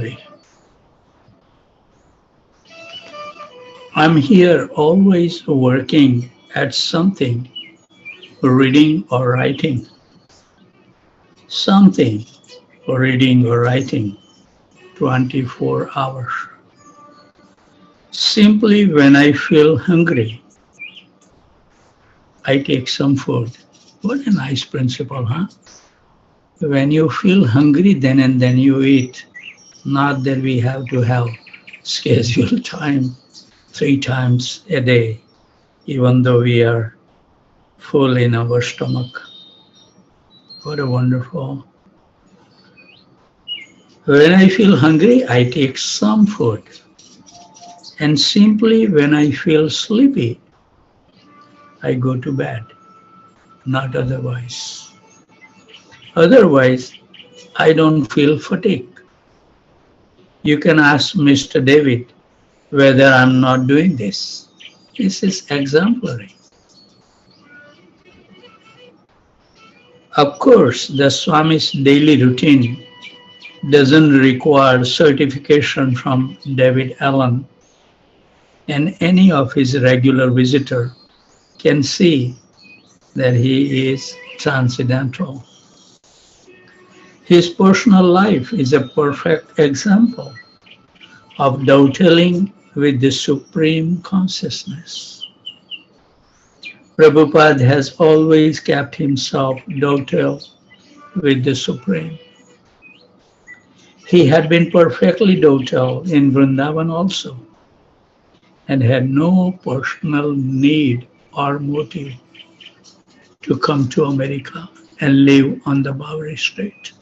story. I'm here always working at something, reading or writing. Something, reading or writing, 24 hours. Simply when I feel hungry, I take some food. What a nice principle, huh? When you feel hungry, then and then you eat. Not that we have to have scheduled time 3 times a day, even though we are full in our stomach. What a wonderful. When I feel hungry, I take some food. And simply when I feel sleepy, I go to bed, not otherwise. Otherwise, I don't feel fatigue. You can ask Mr. David whether I'm not doing this. This is exemplary. Of course, the Swami's daily routine doesn't require certification from David Allen, and any of his regular visitors can see that he is transcendental. His personal life is a perfect example of dovetailing with the Supreme Consciousness. Prabhupada has always kept himself dovetailed with the Supreme. He had been perfectly dovetailed in Vrindavan also, and had no personal need or motive to come to America and live on the Bowery Street.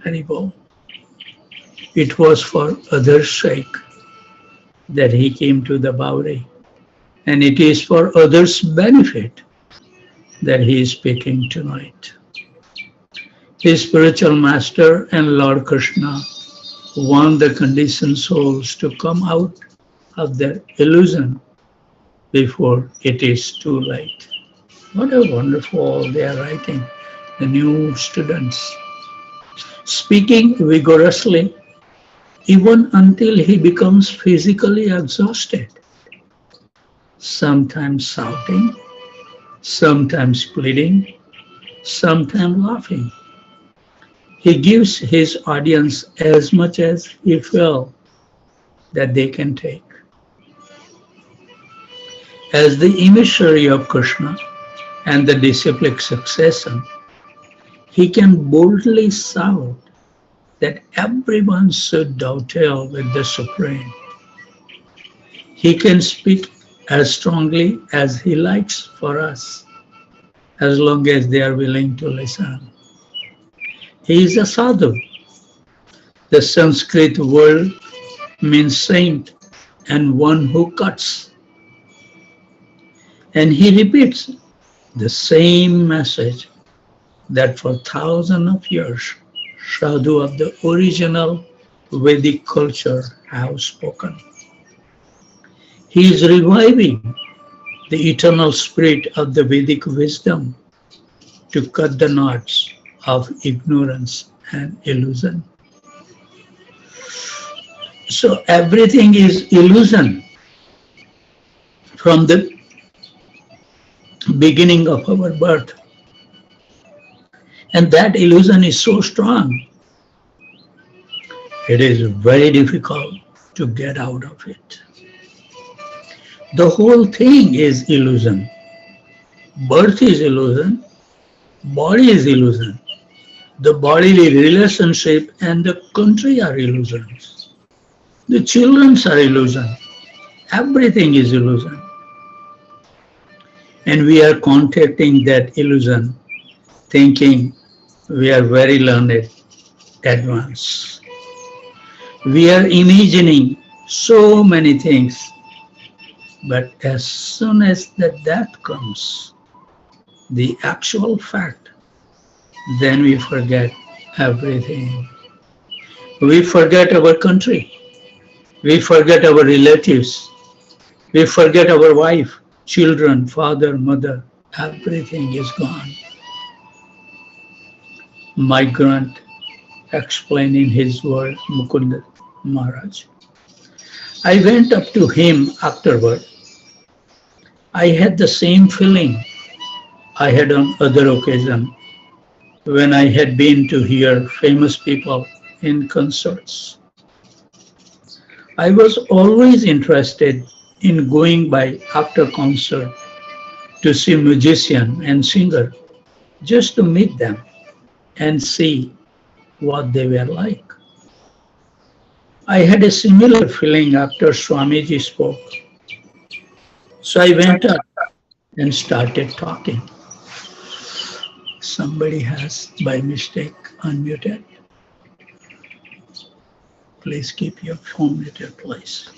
Haribol. It was for others' sake that he came to the Bowery, and it is for others' benefit that he is speaking tonight. His spiritual master and Lord Krishna want the conditioned souls to come out of their illusion before it is too late. What a wonderful they are writing, the new students. Speaking vigorously, even until he becomes physically exhausted, sometimes shouting, sometimes pleading, sometimes laughing. He gives his audience as much as he feels that they can take. As the emissary of Krishna and the disciplic successor, he can boldly shout that everyone should dovetail with the Supreme. He can speak as strongly as he likes for us, as long as they are willing to listen. He is a sadhu. The Sanskrit word means saint and one who cuts. And he repeats the same message that for thousands of years sadhu of the original Vedic culture have spoken. He is reviving the eternal spirit of the Vedic wisdom to cut the knots of ignorance and illusion. So everything is illusion from the beginning of our birth. And that illusion is so strong, it is very difficult to get out of it. The whole thing is illusion. Birth is illusion, body is illusion, the bodily relationship and the country are illusions. The children are illusion. Everything is illusion. And we are contacting that illusion, thinking we are very learned, advanced. We are imagining so many things, but as soon as the death comes, the actual fact, then we forget everything. We forget our country. We forget our relatives. We forget our wife, children, father, mother. Everything is gone. Migrant explaining his word, Mukunda Maharaj. I went up to him afterward. I had the same feeling I had on other occasions when I had been to hear famous people in concerts. I was always interested in going by after concert to see musician and singer just to meet them and see what they were like. I had a similar feeling after Swamiji spoke. So I went up and started talking. Somebody has by mistake unmuted. Please keep your phone at your place.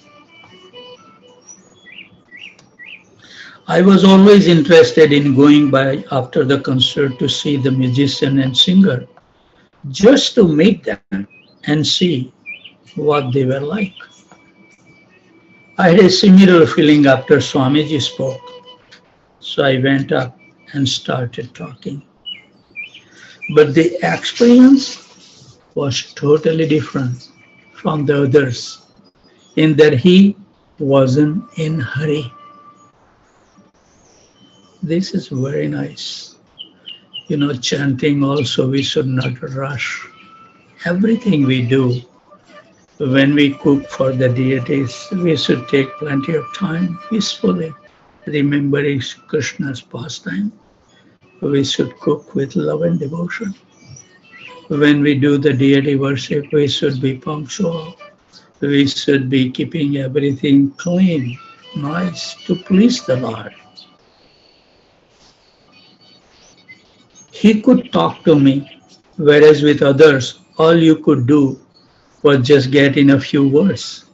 I was always interested in going by after the concert to see the musician and singer, just to meet them and see what they were like. I had a similar feeling after Swamiji spoke, so I went up and started talking. But the experience was totally different from the others in that he wasn't in hurry. This is very nice. Chanting also, we should not rush. Everything we do, when we cook for the deities, we should take plenty of time peacefully, remembering Krishna's pastime. We should cook with love and devotion. When we do the deity worship, we should be punctual. We should be keeping everything clean, nice, to please the Lord. He could talk to me, whereas with others, all you could do was just get in a few words.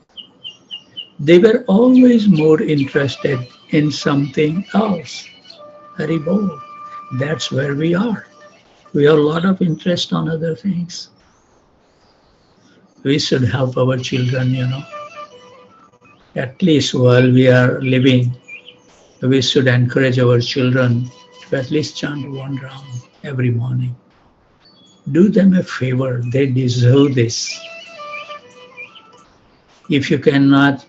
They were always more interested in something else. Haribol, that's where we are. We have a lot of interest on other things. We should help our children. At least while we are living, we should encourage our children to at least chant one round every morning. Do them a favor, they deserve this. If you cannot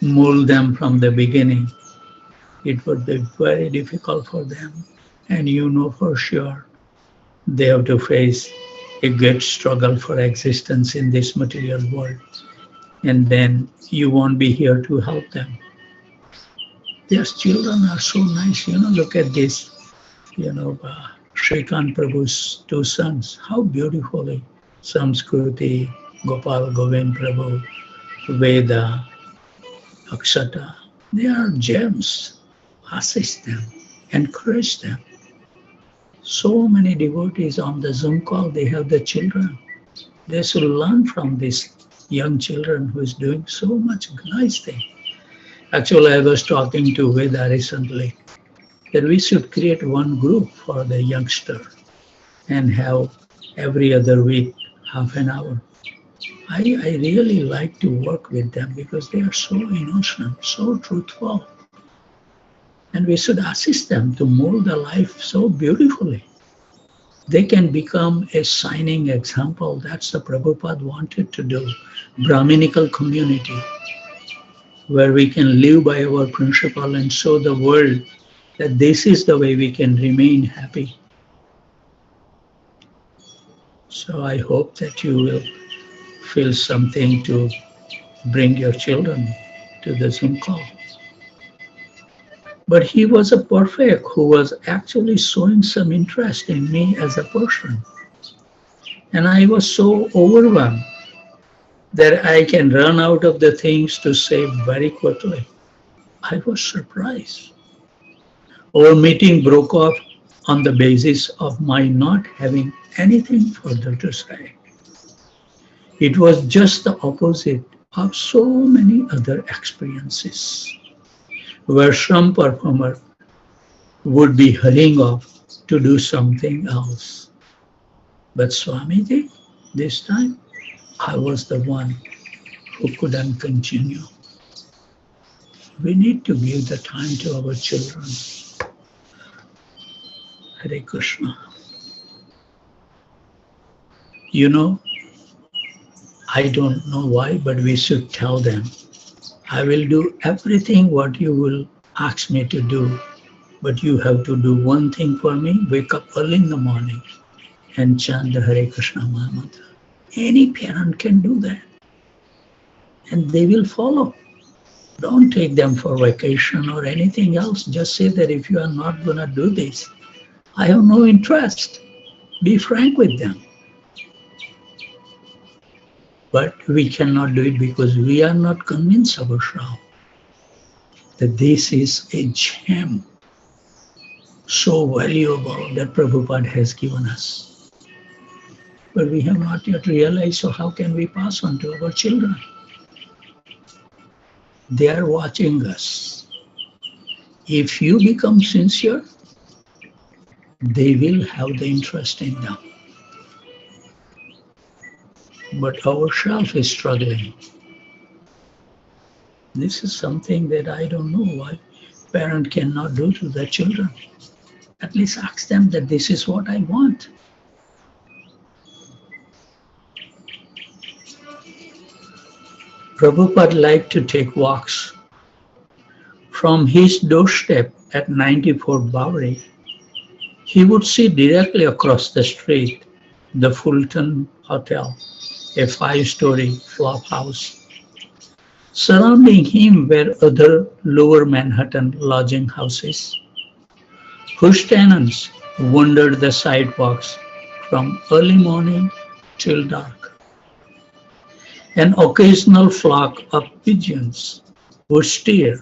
mold them from the beginning, it would be very difficult for them. And you know for sure they have to face a great struggle for existence in this material world. And then you won't be here to help them. Their children are so nice. Look at this. Shrikant Prabhu's two sons, how beautifully Samskruti, Gopal Govind Prabhu, Veda, Akshata, they are gems. Assist them, encourage them. So many devotees on the Zoom call, they have the children. They should learn from these young children who is doing so much nice thing. Actually, I was talking to Veda recently that we should create one group for the youngster and have every other week half an hour. I really like to work with them because they are so innocent, so truthful. And we should assist them to mold the life so beautifully. They can become a shining example. That's what Prabhupada wanted to do. Brahminical community, where we can live by our principle and show the world that this is the way we can remain happy. So I hope that you will feel something to bring your children to the Zoom call. But he was a perfect who was actually showing some interest in me as a person. And I was so overwhelmed that I can run out of the things to say very quickly. I was surprised. Our meeting broke off on the basis of my not having anything further to say. It was just the opposite of so many other experiences, where some performer would be hurrying off to do something else. But Swamiji, this time, I was the one who couldn't continue. We need to give the time to our children. Hare Krishna. I don't know why, but we should tell them, I will do everything what you will ask me to do, but you have to do one thing for me, wake up early in the morning and chant the Hare Krishna Maha Mantra. Any parent can do that and they will follow. Don't take them for vacation or anything else. Just say that if you are not going to do this, I have no interest. Be frank with them. But we cannot do it because we are not convinced ourselves that this is a gem so valuable that Prabhupada has given us. But we have not yet realized, so how can we pass on to our children? They are watching us. If you become sincere, they will have the interest in them. But ourselves is struggling. This is something that I don't know why parents cannot do to their children. At least ask them that this is what I want. Prabhupada liked to take walks. From his doorstep at 94 Bowery, he would see directly across the street the Fulton Hotel, a 5-story flop house. Surrounding him were other lower Manhattan lodging houses, whose tenants wandered the sidewalks from early morning till dark. An occasional flock of pigeons would stir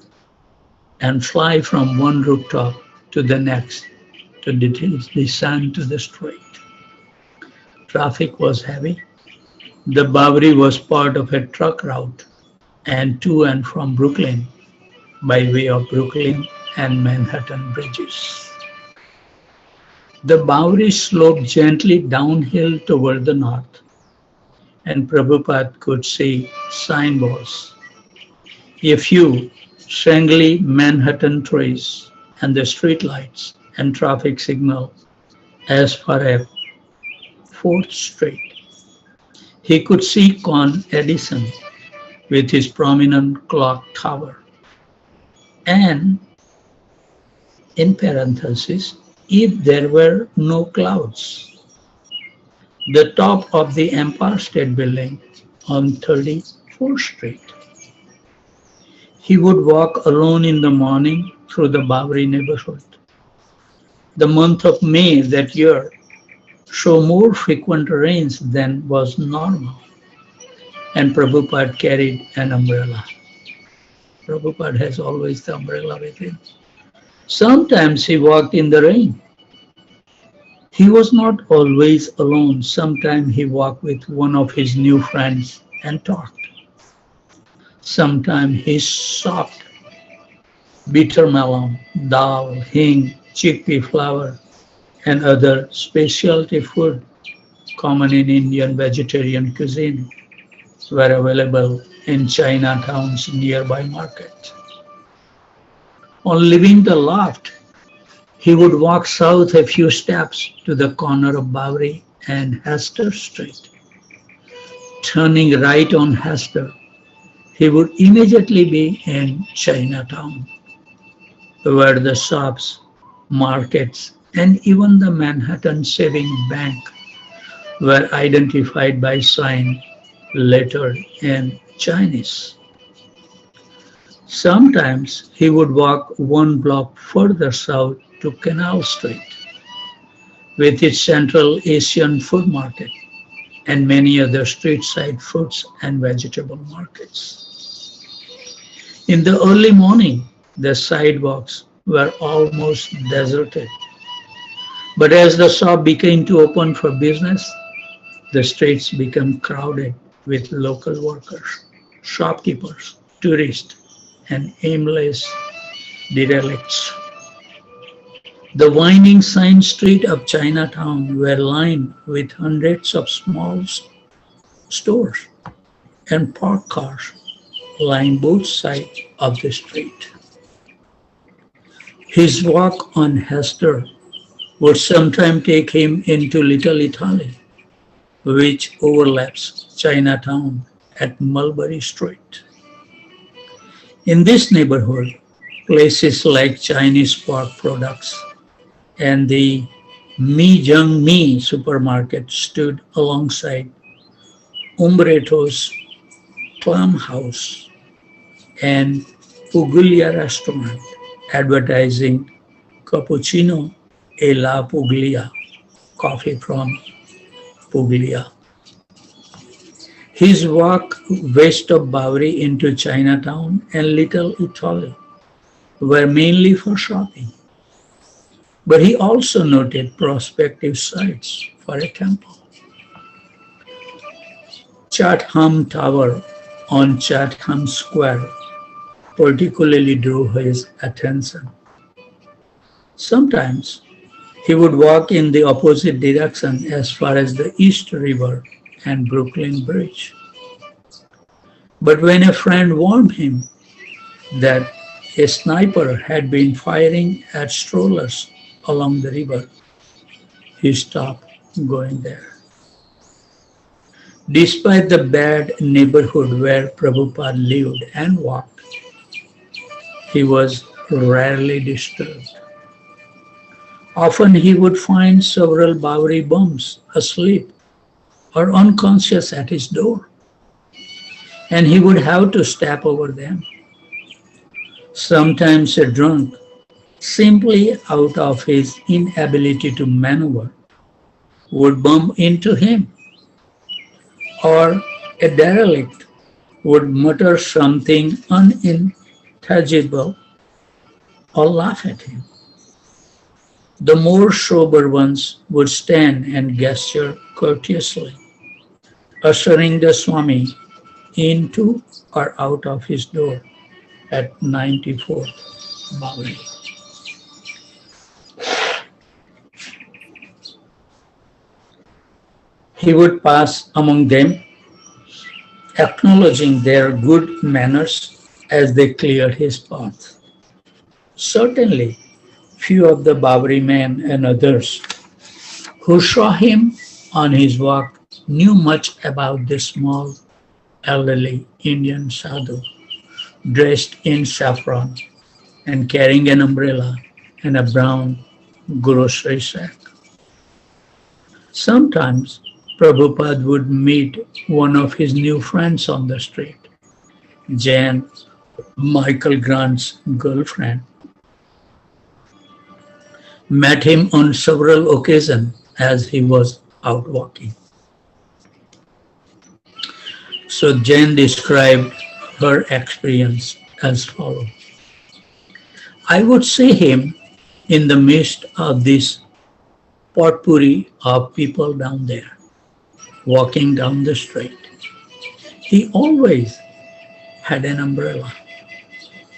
and fly from one rooftop to the next to descend to the street. Traffic was heavy. The Bowery was part of a truck route and to and from Brooklyn by way of Brooklyn and Manhattan bridges. The Bowery sloped gently downhill toward the north, and Prabhupada could see signboards, a few shangly Manhattan trees, and the streetlights and traffic signal as far as 4th Street. He could see Con Edison with his prominent clock tower, and in parentheses, if there were no clouds, the top of the Empire State Building on 34th Street. He would walk alone in the morning through the Bowery neighborhood. The month of May that year saw more frequent rains than was normal, and Prabhupada carried an umbrella. Prabhupada has always the umbrella with him. Sometimes he walked in the rain. He was not always alone. Sometimes he walked with one of his new friends and talked. Sometimes he sopped bitter melon, dal, hing, chickpea flour, and other specialty food common in Indian vegetarian cuisine were available in Chinatown's nearby market. On leaving the loft, he would walk south a few steps to the corner of Bowery and Hester Street. Turning right on Hester, he would immediately be in Chinatown, where the shops, markets, and even the Manhattan Saving Bank were identified by sign lettered in Chinese. Sometimes he would walk one block further south to Canal Street, with its Central Asian food market and many other street-side fruits and vegetable markets. In the early morning, the sidewalks were almost deserted. But as the shop began to open for business, the streets became crowded with local workers, shopkeepers, tourists, and aimless derelicts. The winding side streets of Chinatown were lined with hundreds of small stores and parked cars lined both sides of the street. His walk on Hester would sometimes take him into Little Italy, which overlaps Chinatown at Mulberry Street. In this neighborhood, places like Chinese pork products and the Mi Jung Mi supermarket stood alongside Umbreto's Clam House and Puglia restaurant, advertising cappuccino e la Puglia, coffee from Puglia. His walk west of Bowery into Chinatown and Little Italy were mainly for shopping, but he also noted prospective sites for a temple. Chatham Tower on Chatham Square particularly drew his attention. Sometimes he would walk in the opposite direction as far as the East River and Brooklyn Bridge. But when a friend warned him that a sniper had been firing at strollers along the river, he stopped going there. Despite the bad neighborhood where Prabhupada lived and walked, he was rarely disturbed. Often he would find several Bowery bums asleep or unconscious at his door, and he would have to step over them. Sometimes a drunk, simply out of his inability to maneuver, would bump into him, or a derelict would mutter something unintelligible or laugh at him. The more sober ones would stand and gesture courteously, ushering the Swami into or out of his door at 94th Bowery. He would pass among them, acknowledging their good manners as they cleared his path. Certainly, few of the Bowery men and others who saw him on his walk knew much about the small, elderly Indian sadhu dressed in saffron and carrying an umbrella and a brown grocery sack. Sometimes Prabhupada would meet one of his new friends on the street, Jan, Michael Grant's girlfriend. Met him on several occasions as he was out walking. So Jan described her experience as follows. I would see him in the midst of this potpourri of people down there, walking down the street. He always had an umbrella,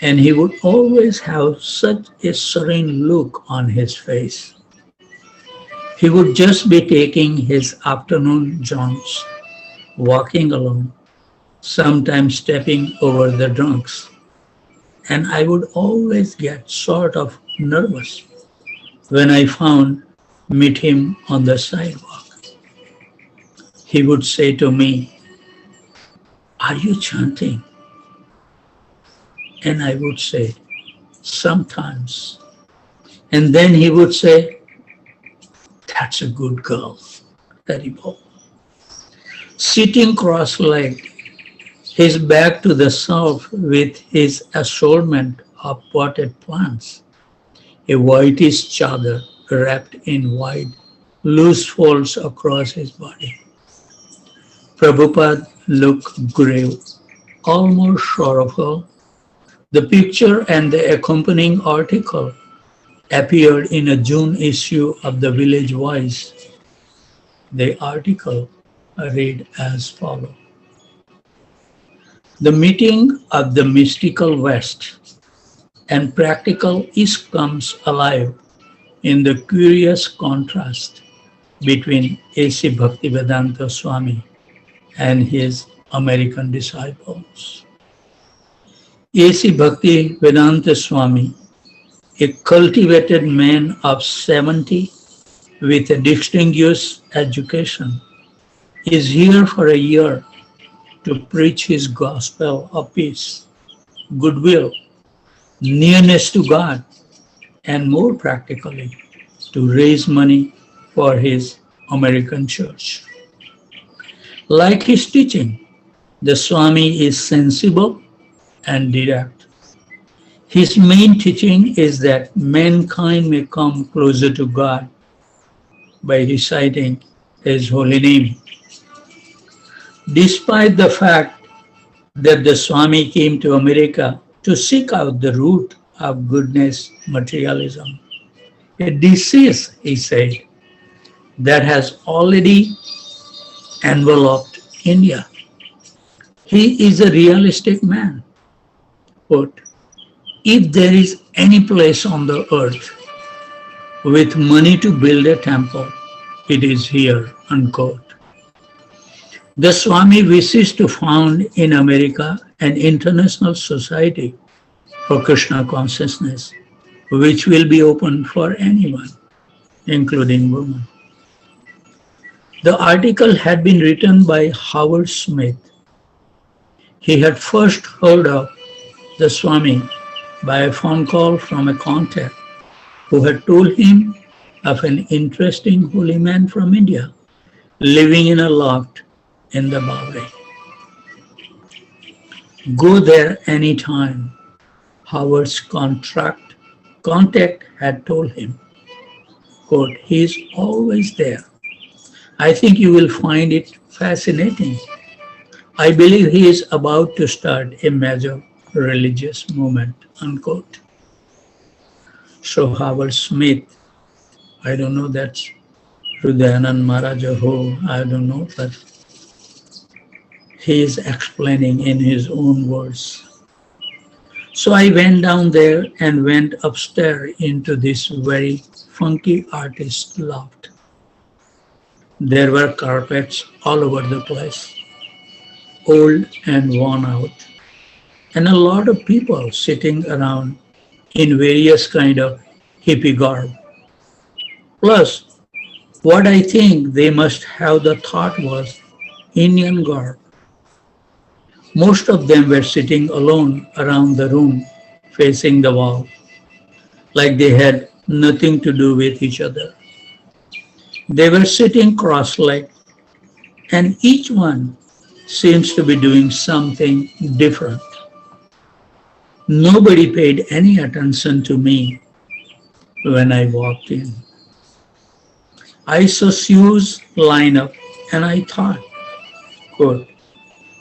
and he would always have such a serene look on his face. He would just be taking his afternoon jaunts, walking along, sometimes stepping over the drunks, and I would always get sort of nervous when I meet him on the sidewalk. He would say to me, "Are you chanting?" And I would say, "Sometimes." And then he would say, "That's a good girl, Haribol." Sitting cross-legged, his back to the south with his assortment of potted plants, a whitish chadar wrapped in wide, loose folds across his body. Prabhupada looked grave, almost sorrowful. The picture and the accompanying article appeared in a June issue of the Village Voice. The article read as follows. The meeting of the mystical West and practical East comes alive in the curious contrast between A.C. Bhaktivedanta Swami and his American disciples. A.C. Bhaktivedanta Swami, a cultivated man of 70 with a distinguished education, is here for a year to preach his gospel of peace, goodwill, nearness to God, and more practically, to raise money for his American church. Like his teaching, the Swami is sensible and direct. His main teaching is that mankind may come closer to God by reciting his holy name. Despite the fact that the Swami came to America to seek out the root of goodness, materialism, a disease, he said, that has already enveloped India. He is a realistic man. Quote, if there is any place on the earth with money to build a temple, it is here, unquote. The Swami wishes to found in America an international society for Krishna consciousness, which will be open for anyone, including women. The article had been written by Howard Smith. He had first heard of the Swami by a phone call from a contact who had told him of an interesting holy man from India living in a loft in the Bowery. Go there anytime, Howard's contact had told him. Quote, he is always there. I think you will find it fascinating. I believe he is about to start a major religious movement, unquote. So Howard Smith, I don't know, that's Hridayanand Maharaj or who, I don't know, but he is explaining in his own words. So I went down there and went upstairs into this very funky artist loft. There were carpets all over the place, old and worn out, and a lot of people sitting around in various kind of hippie garb. Plus, what I think they must have the thought was Indian garb. Most of them were sitting alone around the room, facing the wall, like they had nothing to do with each other. They were sitting cross-legged, and each one seems to be doing something different. Nobody paid any attention to me when I walked in. I saw shoes line up, and I thought, quote,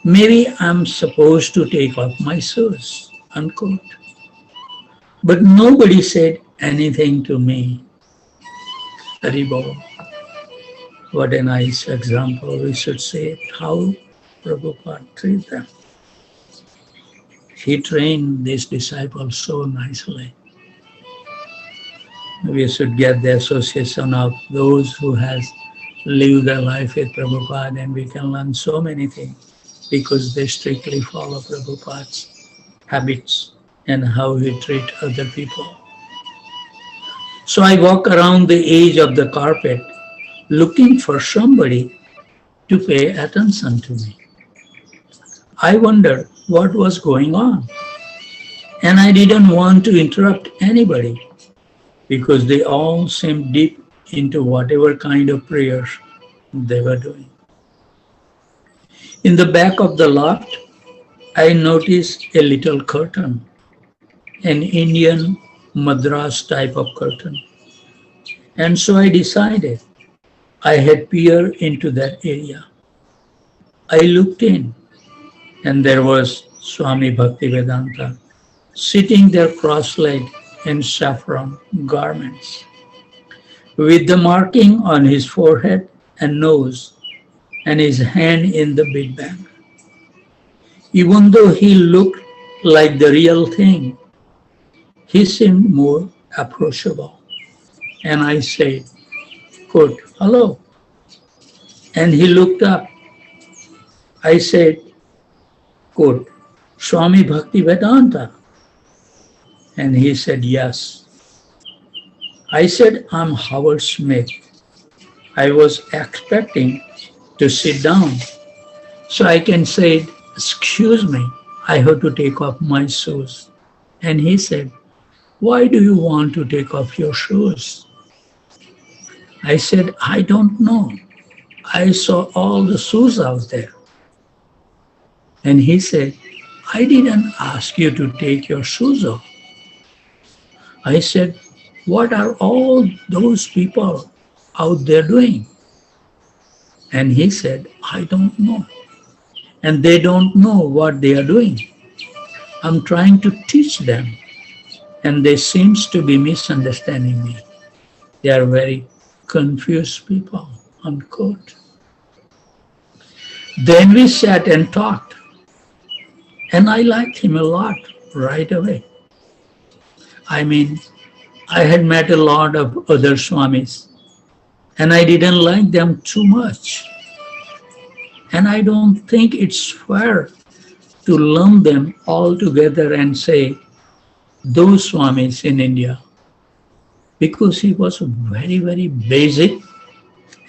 maybe I'm supposed to take off my shoes, unquote. But nobody said anything to me. Haribol. What a nice example. We should say how Prabhupada treated them. He trained these disciples so nicely. We should get the association of those who has lived their life with Prabhupada, and we can learn so many things because they strictly follow Prabhupada's habits and how he treat other people. So I walk around the edge of the carpet looking for somebody to pay attention to me. I wondered what was going on, and I didn't want to interrupt anybody because they all seemed deep into whatever kind of prayers they were doing. In the back of the loft, I noticed a little curtain, an Indian Madras type of curtain. And so I decided I had peered into that area. I looked in, and there was Swami Bhaktivedanta sitting there cross-legged in saffron garments, with the marking on his forehead and nose, and his hand in the big bag. Even though he looked like the real thing, he seemed more approachable. And I said, quote, hello. And he looked up. I said, quote, Swami Bhaktivedanta. And he said, yes. I said, I'm Howard Smith. I was expecting to sit down. So I can say, "Excuse me, I have to take off my shoes." And he said, "Why do you want to take off your shoes?" I said, "I don't know. I saw all the shoes out there." And he said, "I didn't ask you to take your shoes off." I said, "What are all those people out there doing?" And he said, "I don't know. And they don't know what they are doing. I'm trying to teach them, and they seems to be misunderstanding me. They are very confused people." Unquote. Then we sat and talked, and I liked him a lot right away. I mean, I had met a lot of other Swamis, and I didn't like them too much. And I don't think it's fair to lump them all together and say, those Swamis in India, because he was very, very basic,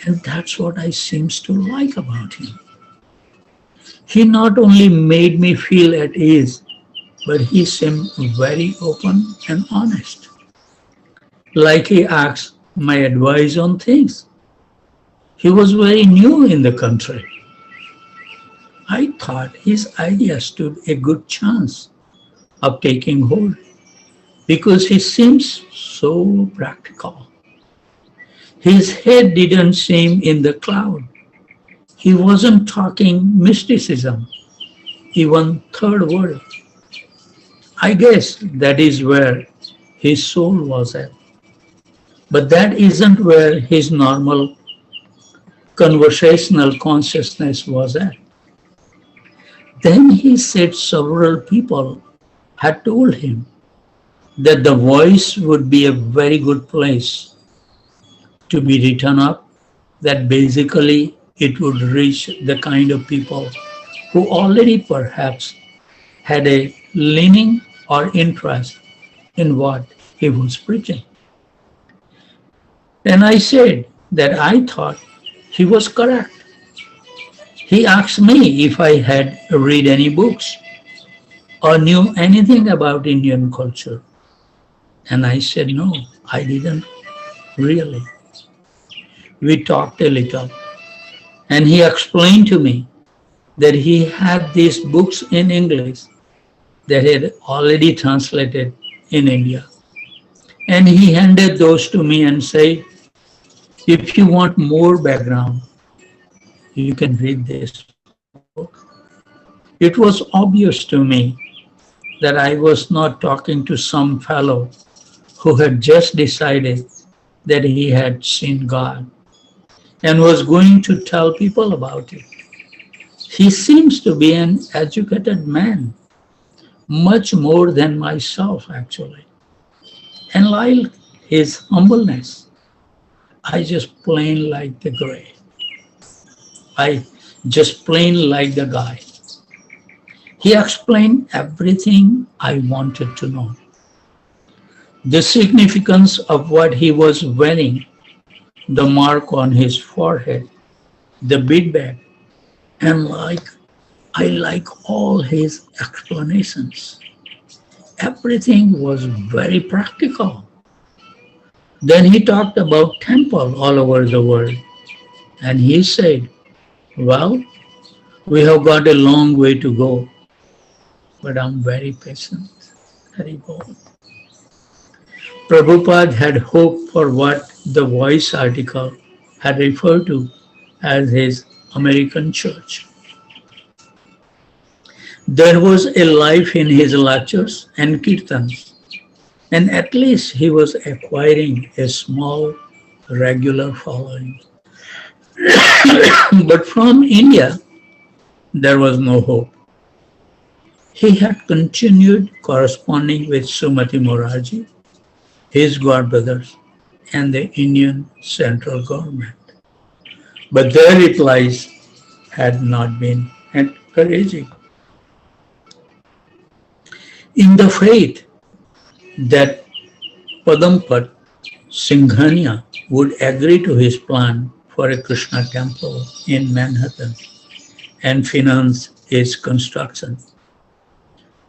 and that's what I seems to like about him. He not only made me feel at ease, but he seemed very open and honest. Like he asked my advice on things. He was very new in the country. I thought his idea stood a good chance of taking hold because he seems so practical. His head didn't seem in the cloud. He wasn't talking mysticism, even third world. I guess that is where his soul was at. But that isn't where his normal conversational consciousness was at. Then he said several people had told him that the voice would be a very good place to be written up, that basically it would reach the kind of people who already perhaps had a leaning or interest in what he was preaching. And I said that I thought he was correct. He asked me if I had read any books or knew anything about Indian culture. And I said, no, I didn't really. We talked a little, and he explained to me that he had these books in English that he had already translated in India. And he handed those to me and said, if you want more background, you can read this book. It was obvious to me that I was not talking to some fellow who had just decided that he had seen God and was going to tell people about it. He seems to be an educated man, much more than myself actually. And like his humbleness, I just plain like the gray. I just plain like the guy. He explained everything I wanted to know. The significance of what he was wearing, the mark on his forehead, the bead bag, and I like all his explanations. Everything was very practical. Then he talked about temple all over the world, and he said, well, we have got a long way to go, but I'm very patient. Very bold. Prabhupada had hoped for what the Voice article had referred to as his American church. There was a life in his lectures and kirtans, and at least he was acquiring a small regular following. But from India, there was no hope. He had continued corresponding with Sumati Morarji, his godbrothers, and the Indian central government. But their replies had not been encouraging. In the faith that Padampat Singhania would agree to his plan for a Krishna temple in Manhattan and finance its construction.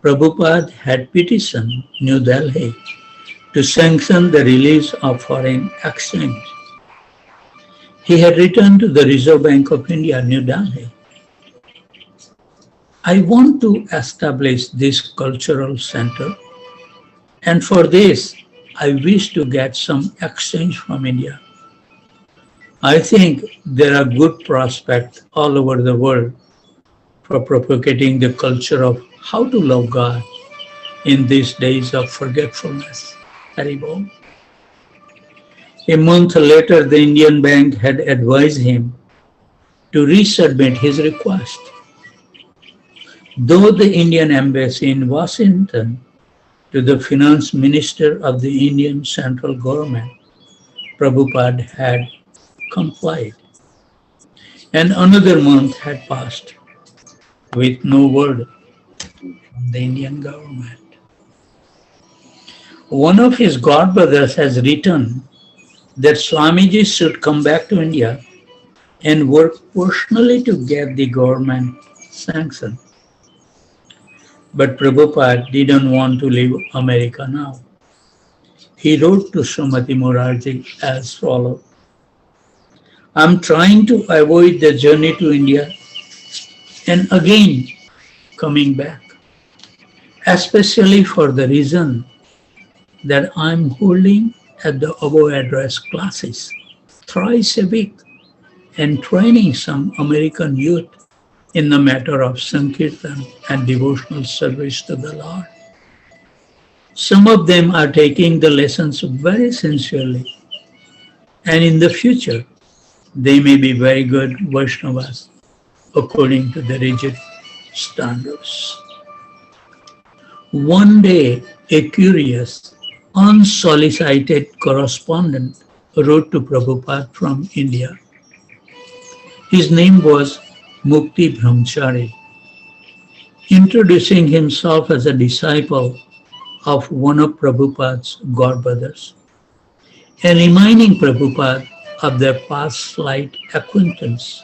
Prabhupada had petitioned New Delhi to sanction the release of foreign exchange. He had written to the Reserve Bank of India, New Delhi. I want to establish this cultural center, and for this, I wish to get some exchange from India. I think there are good prospects all over the world for propagating the culture of how to love God in these days of forgetfulness. Haribol. A month later, the Indian bank had advised him to resubmit his request. Though the Indian embassy in Washington to the finance minister of the Indian central government, Prabhupada had complied. And another month had passed with no word from the Indian government. One of his godbrothers has written that Swamiji should come back to India and work personally to get the government sanction. But Prabhupada didn't want to leave America now. He wrote to Srimati Morarji as follows. I'm trying to avoid the journey to India and again coming back, especially for the reason that I'm holding at the above address classes thrice a week and training some American youth in the matter of Sankirtan and devotional service to the Lord. Some of them are taking the lessons very sincerely, and in the future, they may be very good Vaishnavas according to the rigid standards. One day, a curious, unsolicited correspondent wrote to Prabhupada from India. His name was Mukti Brahmachari, introducing himself as a disciple of one of Prabhupada's godbrothers and reminding Prabhupada of their past slight acquaintance.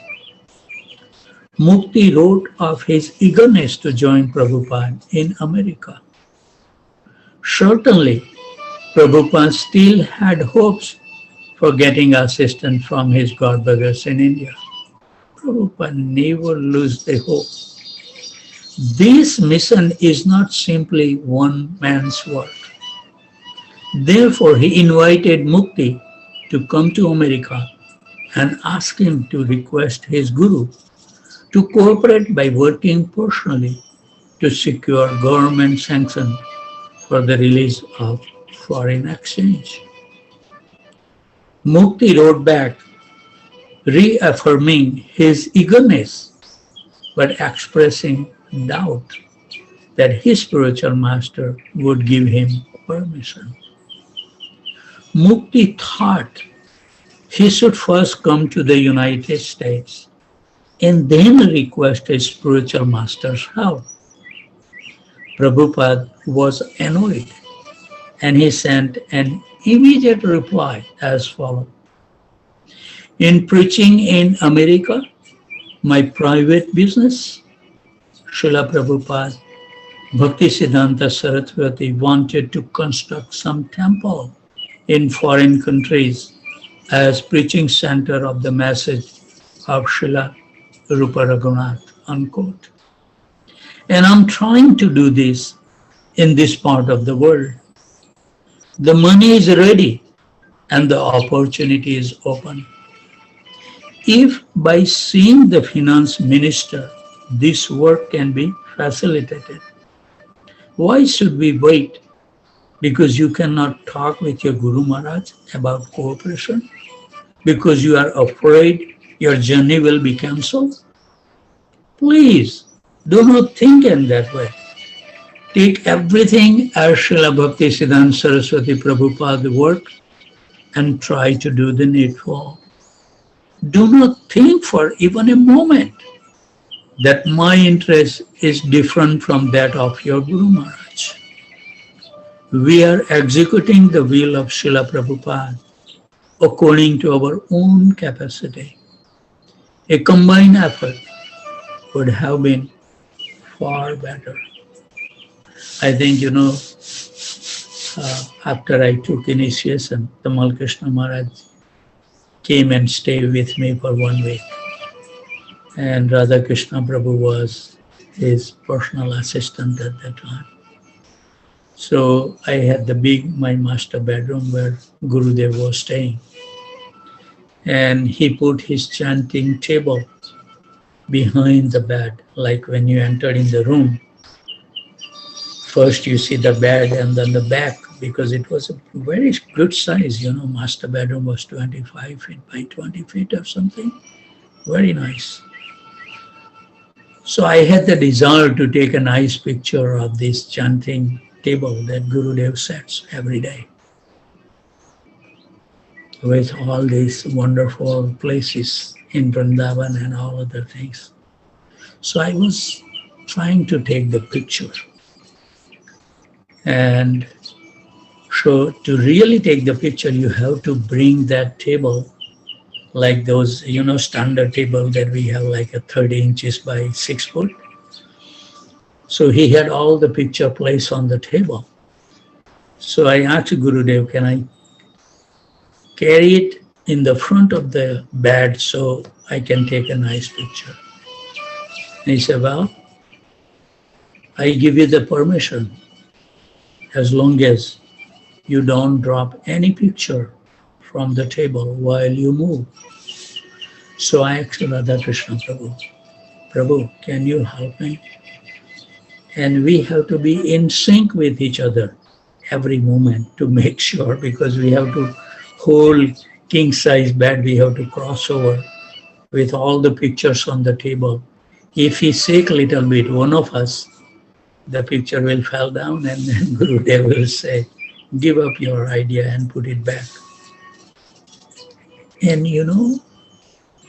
Mukti wrote of his eagerness to join Prabhupada in America. Certainly, Prabhupada still had hopes for getting assistance from his godbrothers in India. Prabhupada never lose the hope. This mission is not simply one man's work. Therefore, he invited Mukti to come to America and asked him to request his guru to cooperate by working personally to secure government sanction for the release of foreign exchange. Mukti wrote back, reaffirming his eagerness, but expressing doubt that his spiritual master would give him permission. Mukti thought he should first come to the United States and then request his spiritual master's help. Prabhupada was annoyed and he sent an immediate reply as follows. In preaching in America, my private business, Srila Prabhupada, Bhaktisiddhanta Saraswati wanted to construct some temple in foreign countries as preaching center of the message of Srila Rupa Raghunath, unquote. And I'm trying to do this in this part of the world. The money is ready and the opportunity is open. If by seeing the finance minister, this work can be facilitated, why should we wait? Because you cannot talk with your Guru Maharaj about cooperation? Because you are afraid your journey will be cancelled? Please, do not think in that way. Take everything as Srila Bhaktisiddhanta Saraswati Prabhupada work and try to do the needful. Do not think for even a moment that my interest is different from that of your Guru Maharaj. We are executing the will of Srila Prabhupada according to our own capacity. A combined effort would have been far better. I think, after I took initiation, Tamal Krishna Maharaj came and stayed with me for 1 week. And Radha Krishna Prabhu was his personal assistant at that time. So I had my master bedroom where Gurudev was staying. And he put his chanting table behind the bed. Like when you entered in the room, first you see the bed and then the back, because it was a very good size, master bedroom was 25 feet by 20 feet or something. Very nice. So I had the desire to take a nice picture of this chanting table that Gurudev sets every day with all these wonderful places in Vrindavan and all other things. So I was trying to take the picture. And so to really take the picture, you have to bring that table like those, standard table that we have, like a 30 inches by 6 foot. So he had all the picture placed on the table. So I asked Gurudev, can I carry it in the front of the bed so I can take a nice picture? And he said, well, I give you the permission as long as you don't drop any picture from the table while you move. So I asked Radha Krishna Prabhu, Prabhu, can you help me? And we have to be in sync with each other every moment to make sure, because we have to hold king size bed, we have to cross over with all the pictures on the table. If he shake a little bit, one of us, the picture will fall down, and then Gurudev will say, give up your idea and put it back. And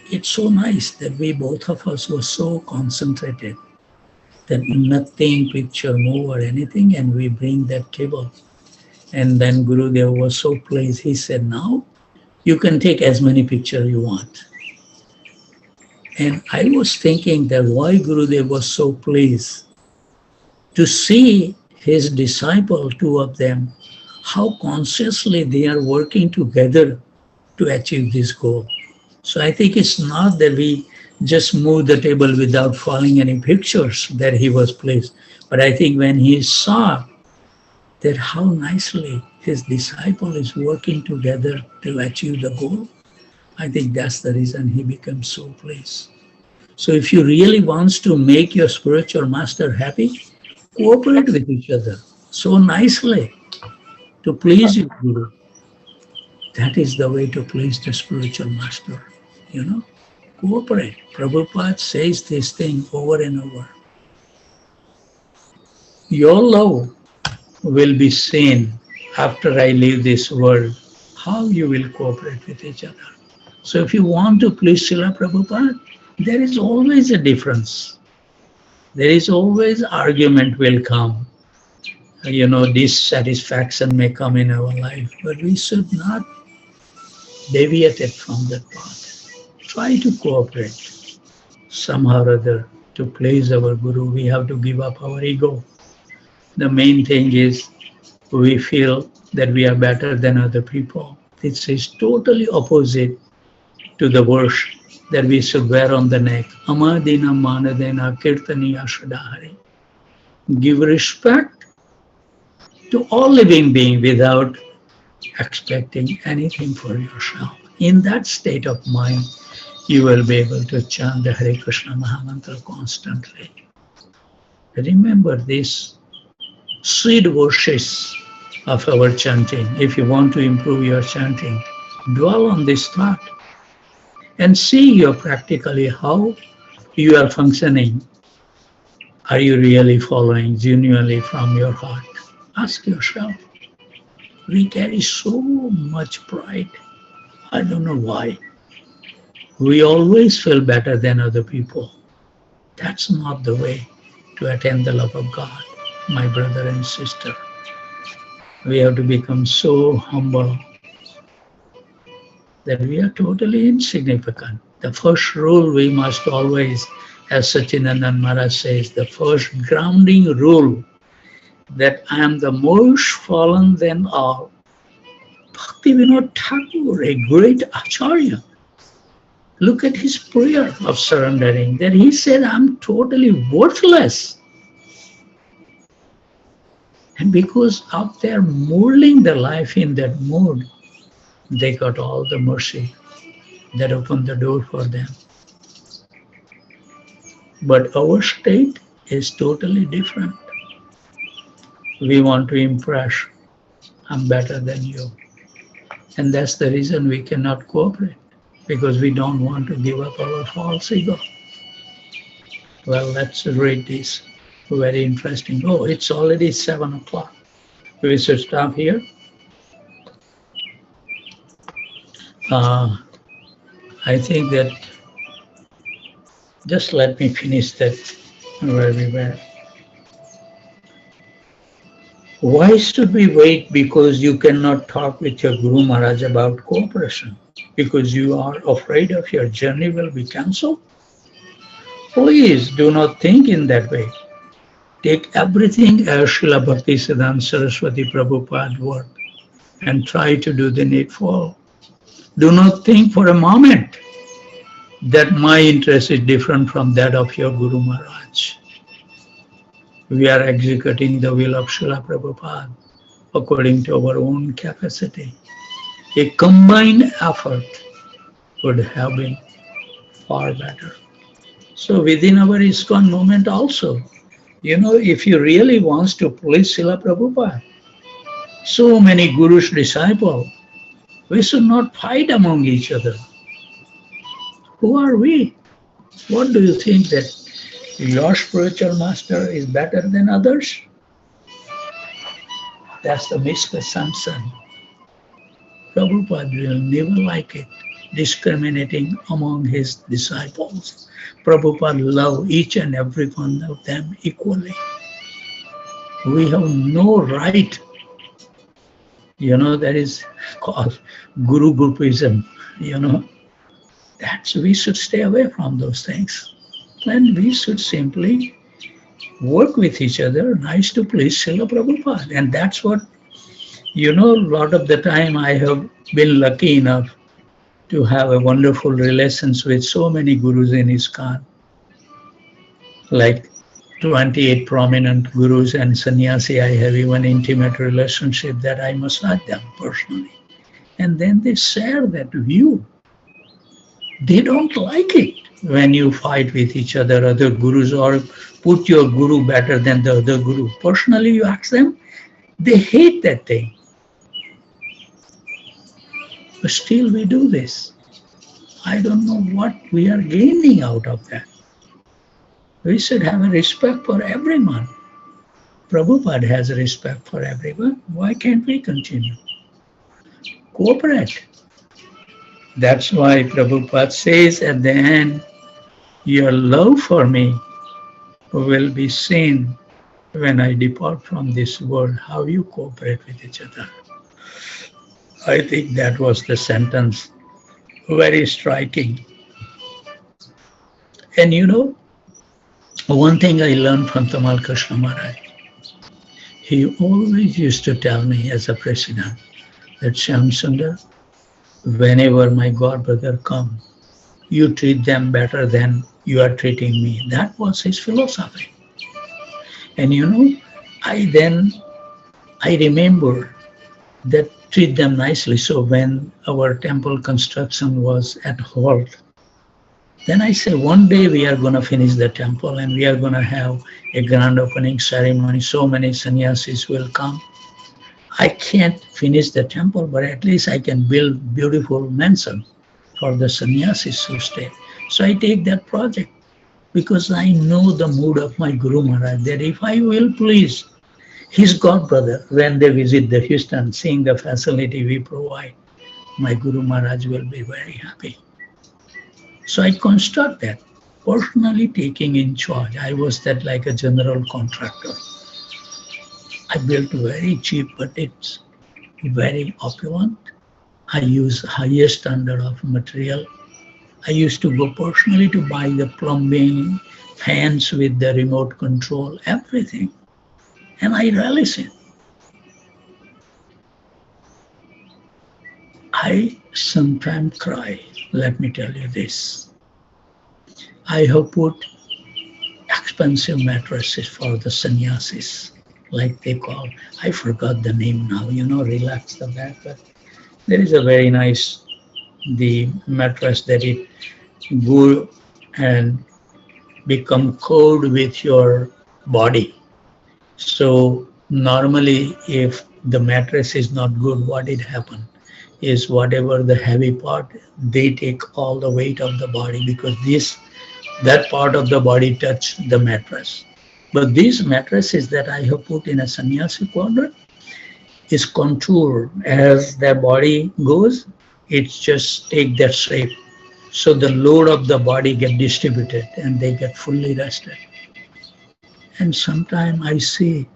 it's so nice that we both of us were so concentrated that nothing picture move or anything, and we bring that table. And then Gurudev was so pleased. He said, now you can take as many pictures you want. And I was thinking that why Gurudev was so pleased to see his disciple, two of them, how consciously they are working together to achieve this goal. So I think it's not that we just move the table without following any pictures that he was pleased. But I think when he saw that how nicely his disciple is working together to achieve the goal, I think that's the reason he becomes so pleased. So if you really want to make your spiritual master happy, cooperate with each other so nicely to please your Guru. That is the way to please the spiritual master, Cooperate. Prabhupada says this thing over and over. Your love will be seen after I leave this world, how you will cooperate with each other. So if you want to please Srila Prabhupada, there is always a difference. There is always argument will come. Dissatisfaction may come in our life, but we should not deviate it from that path. Try to cooperate somehow or other to please our Guru. We have to give up our ego. The main thing is we feel that we are better than other people. This is totally opposite to the verse that we should wear on the neck. Amadina manadena kirtaniya shadahari. Give respect to all living beings without expecting anything for yourself. In that state of mind, you will be able to chant the Hare Krishna Mahamantra constantly. Remember these seed verses of our chanting. If you want to improve your chanting, dwell on this thought and see practically how you are functioning. Are you really following genuinely from your heart? Ask yourself. We carry so much pride. I don't know why. We always feel better than other people. That's not the way to attain the love of God, my brother and sister. We have to become so humble that we are totally insignificant. The first rule we must always, as Sachinandan Maharaj says, the first grounding rule that I am the most fallen than all. Bhaktivinoda Thakur, a great Acharya, look at his prayer of surrendering, that he said, I'm totally worthless. And because of their molding their life in that mood, they got all the mercy that opened the door for them. But our state is totally different. We want to impress, I'm better than you. And that's the reason we cannot cooperate, because we don't want to give up our false ego. Well, let's read this. Very interesting. Oh, it's already 7 o'clock. We should stop here. I think that just let me finish that where we were. Why should we wait because you cannot talk with your Guru Maharaj about cooperation? Because you are afraid of your journey will be cancelled? Please do not think in that way. Take everything as Srila Bhaktisiddhanta Saraswati Prabhupada word and try to do the needful. Do not think for a moment that my interest is different from that of your Guru Maharaj. We are executing the will of Srila Prabhupada according to our own capacity. A combined effort would have been far better. So within our ISKCON movement also, if you really want to please Srila Prabhupada, so many Guru's disciples, we should not fight among each other. Who are we? What do you think, that your spiritual master is better than others? That's the misconception. Prabhupada will never like it, discriminating among his disciples. Prabhupada loves each and every one of them equally. We have no right, that is called Guru Groupism, we should stay away from those things. And we should simply work with each other, nice to please Srila Prabhupada. And that's what, a lot of the time I have been lucky enough to have a wonderful relations with so many gurus in ISKCON, like 28 prominent gurus and sannyasi. I have even intimate relationship that I massage them personally. And then they share that view. They don't like it when you fight with each other, other gurus, or put your guru better than the other guru. Personally, you ask them, they hate that thing. But still we do this. I don't know what we are gaining out of that. We should have a respect for everyone. Prabhupada has a respect for everyone. Why can't we continue? Cooperate. That's why Prabhupada says at the end, your love for me will be seen when I depart from this world, how you cooperate with each other. I think that was the sentence, very striking. And one thing I learned from Tamal Krishna Maharaj, he always used to tell me as a president that, Shyam Sundar, whenever my god brother come, you treat them better than you are treating me. That was his philosophy. And I remember that treat them nicely. So when our temple construction was at halt, then I said, one day we are going to finish the temple and we are going to have a grand opening ceremony. So many sannyasis will come. I can't finish the temple, but at least I can build beautiful mansion for the sannyasis who stay. So I take that project because I know the mood of my Guru Maharaj, that if I will please his godbrother, when they visit the Houston, seeing the facility we provide, my Guru Maharaj will be very happy. So I construct that, personally taking in charge. I was that like a general contractor. I built very cheap, but it's very opulent. I use highest standard of material. I used to go personally to buy the plumbing, fans with the remote control, everything. And I relish it. I sometimes cry. Let me tell you this. I have put expensive mattresses for the sannyasis, like they call. I forgot the name now. Relax the back. But there is a very nice the mattress that it go and become cold with your body. So normally, if the mattress is not good, what it happen is whatever the heavy part, they take all the weight of the body because this that part of the body touch the mattress. But these mattresses that I have put in a sannyasi corner is contour as the body goes, it just take that shape. So the load of the body get distributed and they get fully rested. And sometime I see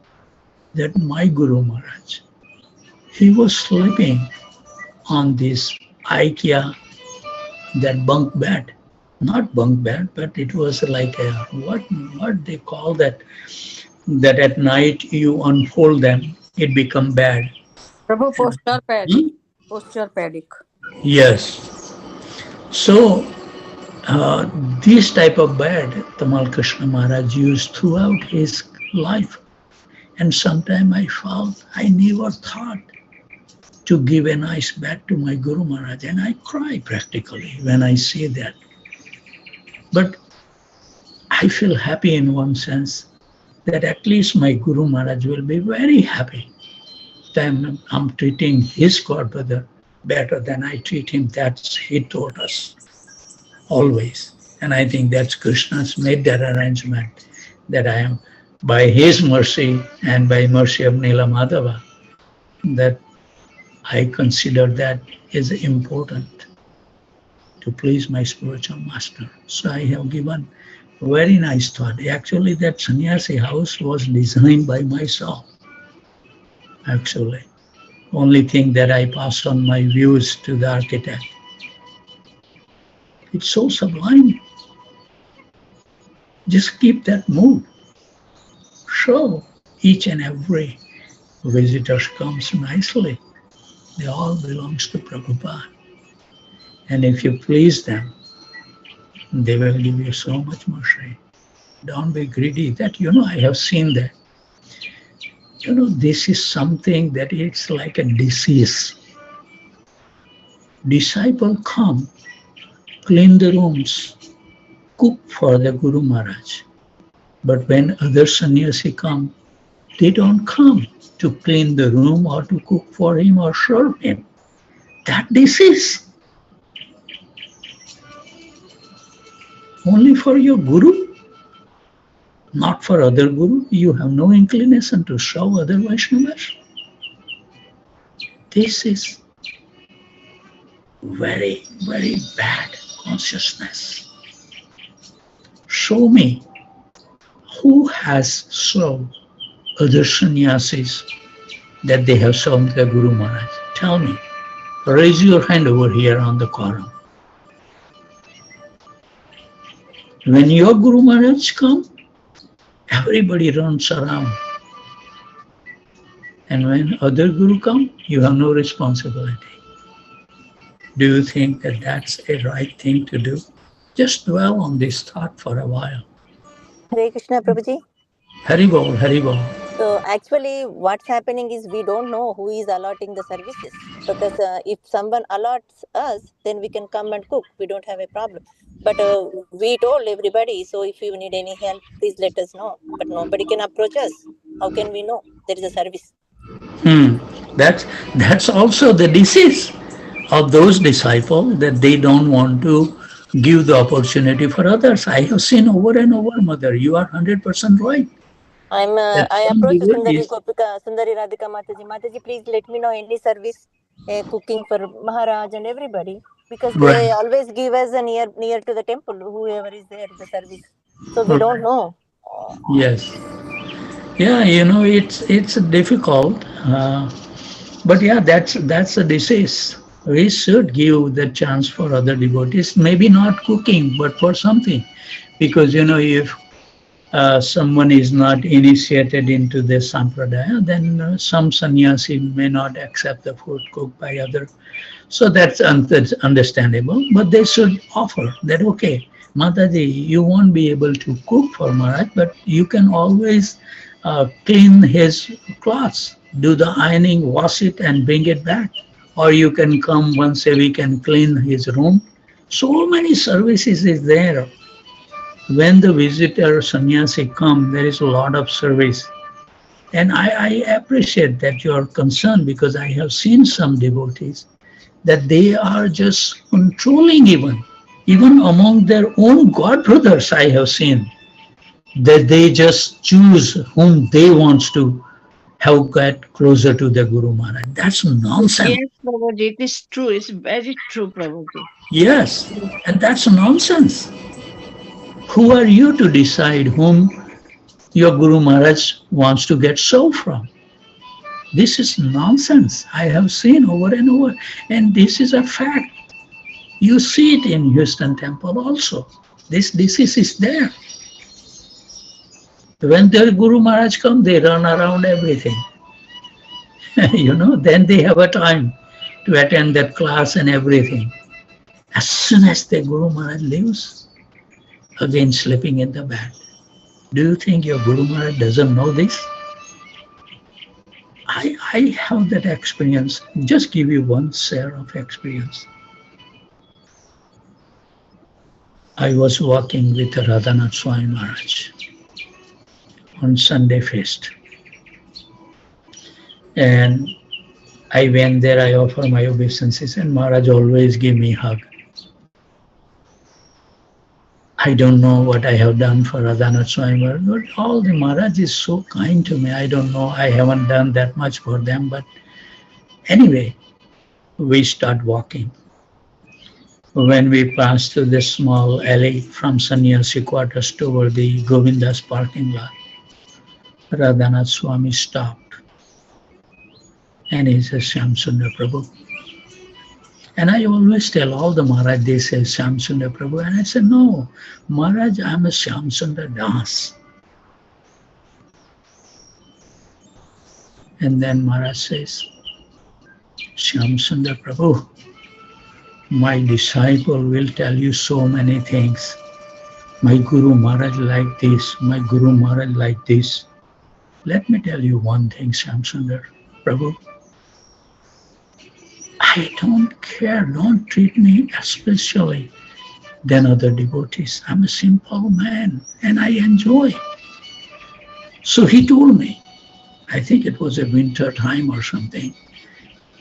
that my Guru Maharaj, he was sleeping on this IKEA, that bunk bed. Not bunk bed, but it was like a what they call that, that at night you unfold them, it become bed. Prabhu, posture pad. Hmm? Posture paddock. Yes. So uh, this type of bed Tamal Krishna Maharaj used throughout his life. And sometime I felt I never thought to give a nice bed to my Guru Maharaj, and I cry practically when I see that. But I feel happy in one sense that at least my Guru Maharaj will be very happy that I'm treating his God brother better than I treat him. That's he told us always. And I think that's Krishna's made that arrangement that I am by his mercy and by mercy of Nila Madhava that I consider that is important to please my spiritual master. So I have given very nice thought. Actually, that sannyasi house was designed by myself. Actually, only thing that I pass on my views to the architect. It's so sublime. Just keep that mood. Show each and every visitor comes nicely. They all belongs to Prabhupada. And if you please them, they will give you so much mercy. Don't be greedy. That I have seen that. This is something that it's like a disease. Disciple come, clean the rooms, cook for the Guru Maharaj. But when other sannyasi come, they don't come to clean the room or to cook for him or serve him. That disease. Only for your Guru, not for other Guru. You have no inclination to serve other Vaishnavas. This is very, very bad consciousness. Show me who has served other sannyasis that they have served the Guru Maharaj. Tell me. Raise your hand over here on the column. When your Guru Maharaj come, everybody runs around. And when other Guru come, you have no responsibility. Do you think that that's a right thing to do? Just dwell on this thought for a while. Hare Krishna, Prabhuji. Hari Bol, Hari Bol. So actually, what's happening is we don't know who is allotting the services because if someone allots us, then we can come and cook. We don't have a problem. But we told everybody, so if you need any help, please let us know. But nobody can approach us. How can we know there is a service? Hmm. That's also the disease of those disciples that they don't want to give the opportunity for others. I have seen over and over, Mother. You are 100% right. I approached Sundari Gopika, Sundari Radhika Mataji. Mataji, please let me know any service cooking for Maharaj and everybody because they Right. always give us a near to the temple, whoever is there, the service. So we don't know. Yes. Yeah, it's difficult, but yeah, that's a disease. We should give the chance for other devotees, maybe not cooking, but for something. Because, if someone is not initiated into the sampradaya, then some sannyasi may not accept the food cooked by other. So that's understandable, but they should offer that, okay, Mataji, you won't be able to cook for Maharaj, but you can always clean his clothes, do the ironing, wash it and bring it back. Or you can come once a week and clean his room. So many services is there. When the visitor sannyasi come, there is a lot of service. And I appreciate that you are concerned, because I have seen some devotees that they are just controlling, even among their own god brothers. I have seen that they just choose whom they want to have got closer to the Guru Maharaj. That's nonsense. Yes, Prabhuji, it is true. It's very true, Prabhuji. Yes, and that's nonsense. Who are you to decide whom your Guru Maharaj wants to get served from? This is nonsense. I have seen over and over, and this is a fact. You see it in Houston Temple also. This disease is there. When their Guru Maharaj come, they run around everything. Then they have a time to attend that class and everything. As soon as the Guru Maharaj leaves, again sleeping in the bed. Do you think your Guru Maharaj doesn't know this? I have that experience. Just give you one share of experience. I was walking with Radhanath Swami Maharaj on Sunday feast. And I went there, I offer my obeisances, and Maharaj always give me a hug. I don't know what I have done for Radhanath Swami Maharaj, but all the Maharaj is so kind to me. I don't know, I haven't done that much for them, but anyway, we start walking. When we passed through this small alley from Sannyasi quarters toward the Govinda's parking lot, Radhanath Swami stopped. And he says, Shyam Sundar Prabhu. And I always tell all the Maharaj, they say Shyam Sundar Prabhu. And I said, no, Maharaj, I'm a Shyam Sundar Das. And then Maharaj says, Shyam Sundar Prabhu, my disciple will tell you so many things. My Guru Maharaj like this, my Guru Maharaj like this. Let me tell you one thing, Shyam Sundar Prabhu. I don't care, don't treat me especially than other devotees. I'm a simple man and I enjoy. So he told me, I think it was a winter time or something,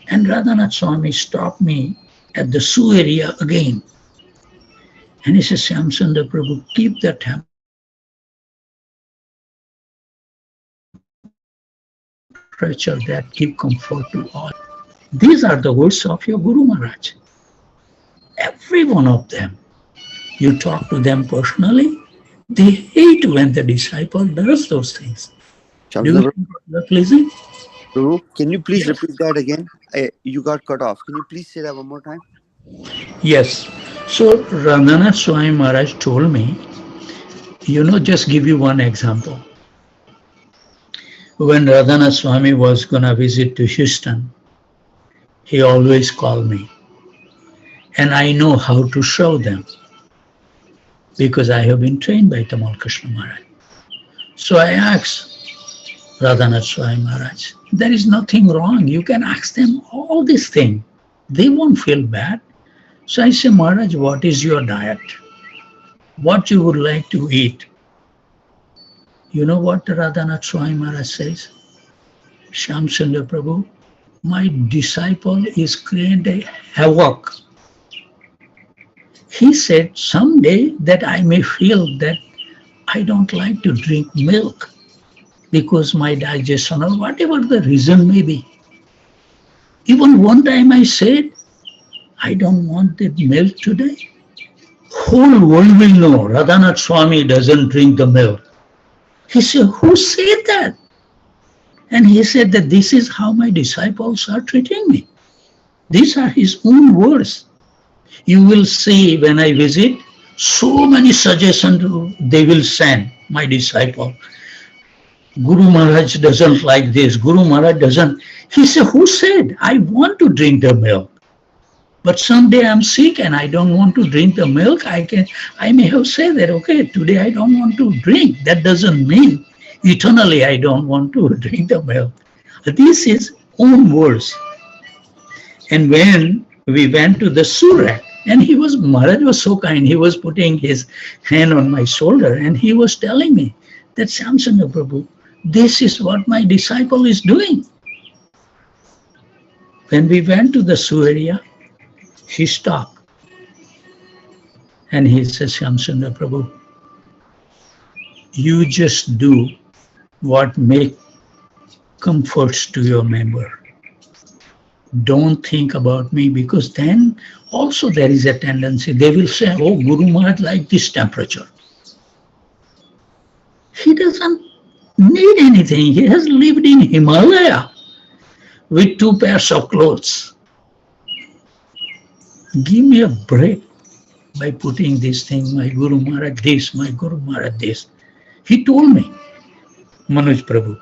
and Radhanath Swami stopped me at the Sioux area again. And he says, Shyam Sundar Prabhu, keep the temperature that give comfort to all. These are the words of your Guru Maharaj. Every one of them. You talk to them personally, they hate when the disciple does those things. Do you think that's pleasing? Prabhu, can you please repeat that again? You got cut off. Can you please say that one more time? Yes. So Radhanath Swami Maharaj told me, just give you one example. When Radhanath Swami was going to visit to Houston, he always called me. And I know how to show them because I have been trained by Tamal Krishna Maharaj. So I asked Radhanath Swami Maharaj, there is nothing wrong. You can ask them all these things. They won't feel bad. So I say, Maharaj, what is your diet? What you would like to eat? You know what Radhanath Swami Maharaj says? Shyam Sundar Prabhu, my disciple is creating havoc. He said, someday that I may feel that I don't like to drink milk because my digestion or whatever the reason may be. Even one time I said, I don't want the milk today. Whole world will know Radhanath Swami doesn't drink the milk. He said, who said that? And he said that this is how my disciples are treating me. These are his own words. You will see when I visit, so many suggestions they will send my disciple. Guru Maharaj doesn't like this. Guru Maharaj doesn't. He said, who said I want to drink the milk? But someday I'm sick and I don't want to drink the milk. I may have said that, okay, today I don't want to drink. That doesn't mean eternally I don't want to drink the milk. This is own words. And when we went to the Surat, and Maharaj was so kind, he was putting his hand on my shoulder and he was telling me that Shamsundar Prabhu, this is what my disciple is doing. When we went to the Surya, he stopped and he says, Shamsundar Prabhu, you just do what make comforts to your member. Don't think about me, because then also there is a tendency, they will say, oh, Guru Maharaj like this temperature. He doesn't need anything. He has lived in Himalaya with 2 pairs of clothes. Give me a break by putting this thing, my Guru Maharaj this, my Guru Maharaj this. He told me, Manoj Prabhu,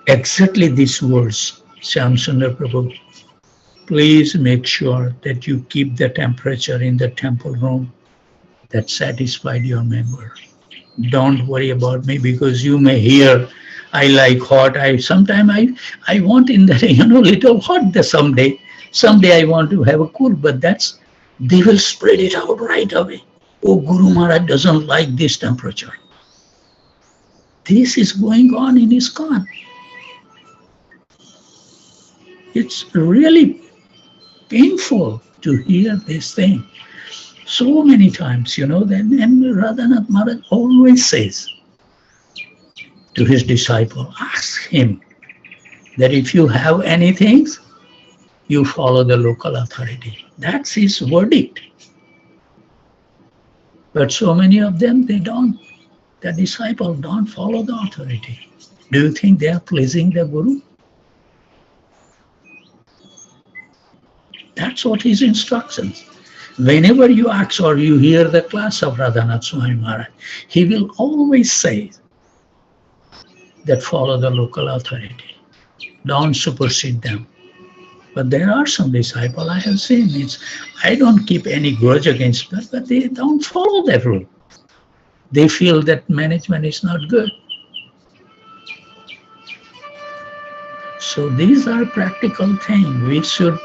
exactly these words, Shamsundar Prabhu, please make sure that you keep the temperature in the temple room that satisfied your member. Don't worry about me, because you may hear I like hot. Sometimes I want in that, little hot someday. Someday I want to have a cool, but they will spread it out right away. Oh, Guru Maharaj doesn't like this temperature. This is going on in ISKCON. It's really painful to hear this thing so many times, and Radhanath Maharaj always says to his disciple, ask him that if you have anything, you follow the local authority. That's his verdict. But so many of them, they don't. The disciple don't follow the authority. Do you think they are pleasing the Guru? That's what his instructions. Whenever you ask or you hear the class of Radhanath Swami Maharaj, he will always say that follow the local authority. Don't supersede them. But there are some disciples I have seen. I don't keep any grudge against them, but they don't follow that rule. They feel that management is not good. So these are practical things. We should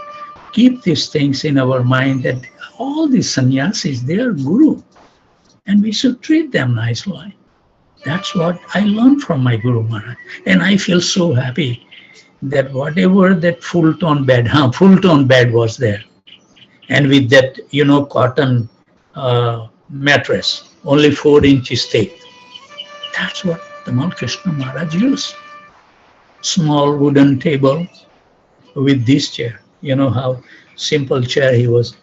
keep these things in our mind, that all these sannyasis, they are guru, and we should treat them nicely. That's what I learned from my Guru Maharaj. And I feel so happy that whatever that full-tone bed was there, and with that, cotton mattress, only 4 inches thick. That's what Tamal Krishna Maharaj used. Small wooden table with this chair. You know how simple chair he was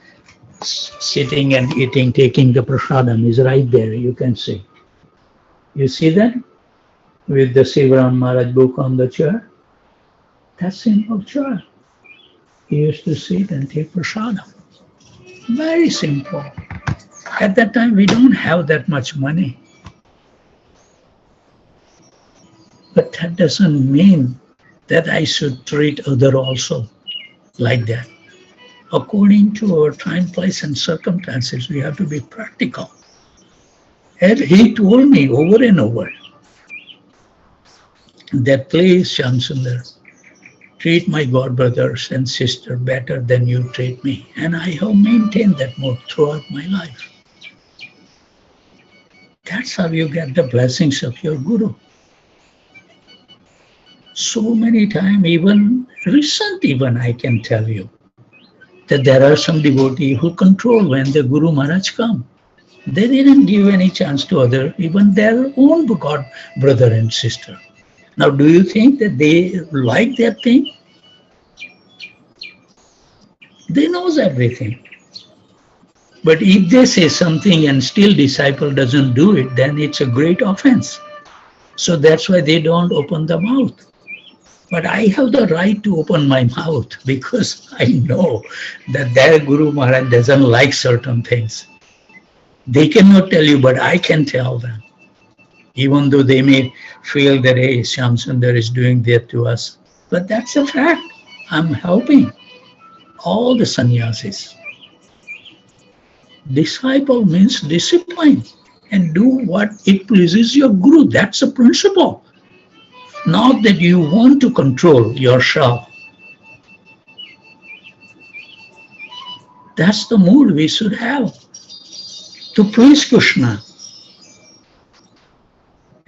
sitting and eating, taking the prasadam is right there, you can see. You see that? With the Sivaram Maharaj book on the chair. That simple chair. He used to sit and take prasadam. Very simple. At that time, we don't have that much money. But that doesn't mean that I should treat other also like that. According to our time, place, and circumstances, we have to be practical. And he told me over and over that, please, Shamsundar, treat my god brothers and sisters better than you treat me. And I have maintained that mode throughout my life. That's how you get the blessings of your Guru. So many times, even recent, I can tell you, that there are some devotees who control when the Guru Maharaj come. They didn't give any chance to other, even their own god brother and sister. Now, do you think that they like that thing? They knows everything. But if they say something and still disciple doesn't do it, then it's a great offense. So that's why they don't open the mouth. But I have the right to open my mouth because I know that their Guru Maharaj doesn't like certain things. They cannot tell you, but I can tell them. Even though they may feel that, hey, Shyam Sundar is doing that to us. But that's a fact. I'm helping all the sannyasis. Disciple means discipline and do what it pleases your Guru. That's a principle. Not that you want to control yourself. That's the mood we should have to please Krishna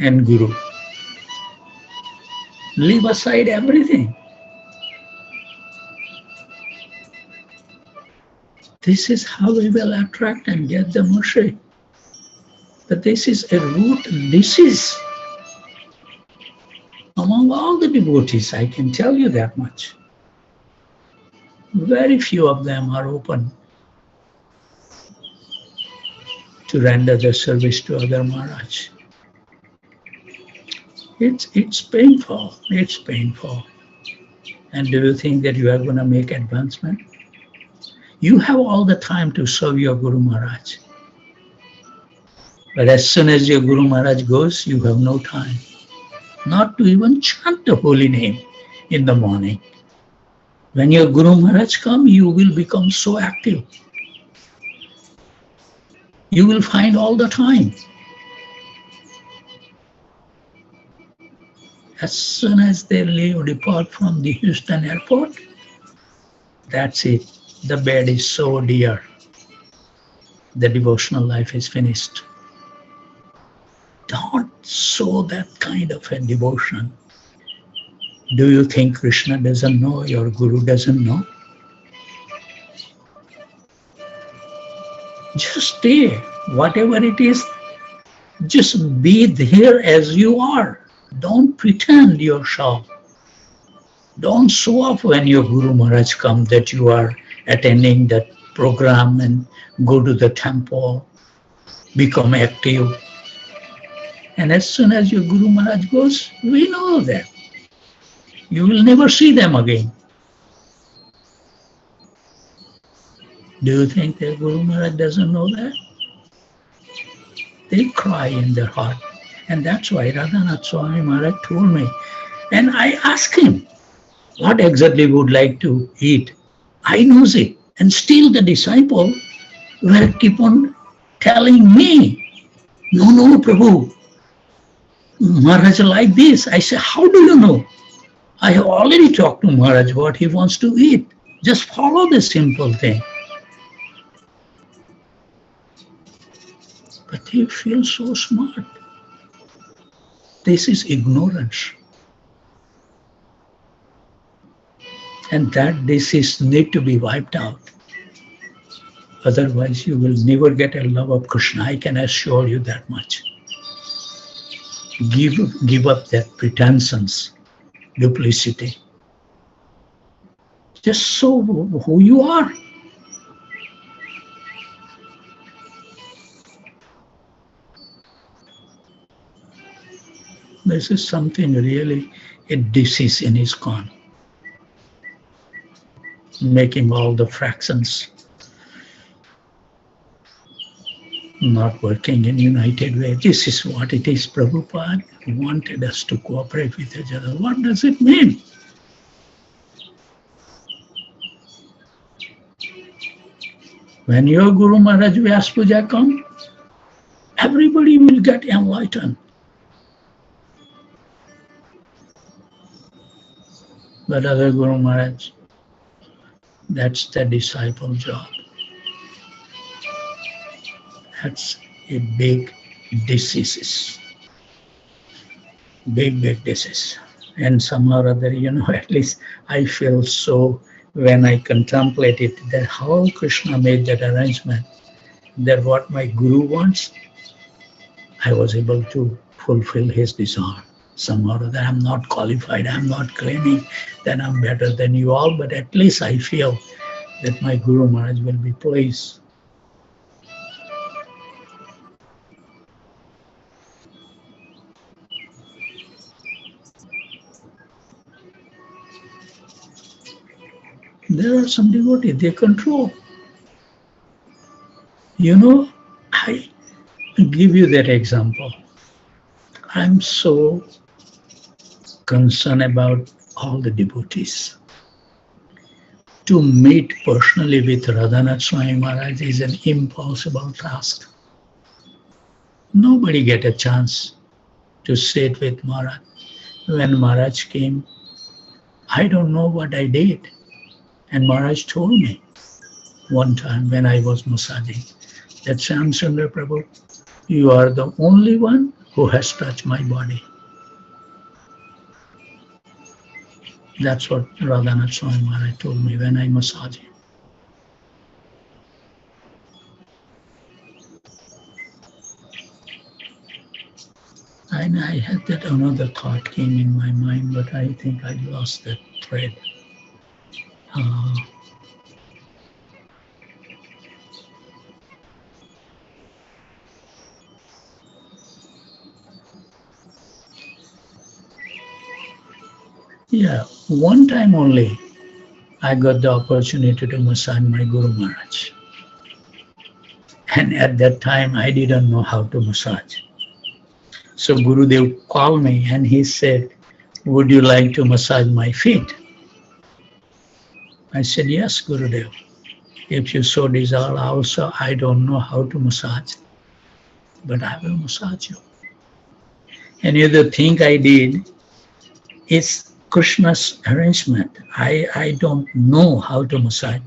and Guru. Leave aside everything. This is how we will attract and get the mercy. But this is a root disease among all the devotees, I can tell you that much. Very few of them are open to render their service to other Maharaj. It's painful. It's painful. And do you think that you are going to make advancement? You have all the time to serve your Guru Maharaj. But as soon as your Guru Maharaj goes, you have no time. Not to even chant the holy name in the morning. When your Guru Maharaj comes, you will become so active. You will find all the time. As soon as they depart from the Houston airport, that's it. The bed is so dear. The devotional life is finished. Don't show that kind of a devotion. Do you think Krishna doesn't know? Your Guru doesn't know? Just stay. Whatever it is, just be there as you are. Don't pretend yourself. Don't show off when your Guru Maharaj comes that you are attending that program and go to the temple, become active. And as soon as your Guru Maharaj goes, we know that. You will never see them again. Do you think that Guru Maharaj doesn't know that? They cry in their heart. And that's why Radhanath Swami Maharaj told me. And I asked him, what exactly would like to eat? I knows it. And still the disciple will keep on telling me, no, Prabhu, Maharaj like this. I say, how do you know? I have already talked to Maharaj what he wants to eat. Just follow this simple thing. But they feel so smart. This is ignorance. And that disease need to be wiped out. Otherwise, you will never get a love of Krishna. I can assure you that much. Give up that pretensions, duplicity. Just show who you are. This is something really a disease in ISKCON. Making all the fractions not working in united way. This is what it is. Prabhupada wanted us to cooperate with each other. What does it mean? When your Guru Maharaj Vyas Puja comes, everybody will get enlightened. But other Guru Maharaj, that's the disciple job. That's a big disease. Big disease. And somehow or other, at least I feel so when I contemplate it, that how Krishna made that arrangement, that what my Guru wants, I was able to fulfill his desire. Somehow or other, I'm not qualified, I'm not claiming that I'm better than you all, but at least I feel that my Guru Maharaj will be pleased. There are some devotees, they control. You know, I give you that example. I'm so concerned about all the devotees. To meet personally with Radhanath Swami Maharaj is an impossible task. Nobody get a chance to sit with Maharaj. When Maharaj came, I don't know what I did. And Maharaj told me one time when I was massaging that Shyam Sundar Prabhu, you are the only one who has touched my body. That's what Radhanath Swami Maharaj told me when I massaged him. And I had that another thought came in my mind, but I think I lost that thread. Uh, yeah, one time only I got the opportunity to massage my Guru Maharaj. And at that time, I didn't know how to massage. So Gurudev called me and he said, would you like to massage my feet? I said, yes, Gurudev. If you so desire, also I don't know how to massage, but I will massage you. And the other thing I did is Krishna's arrangement. I don't know how to massage.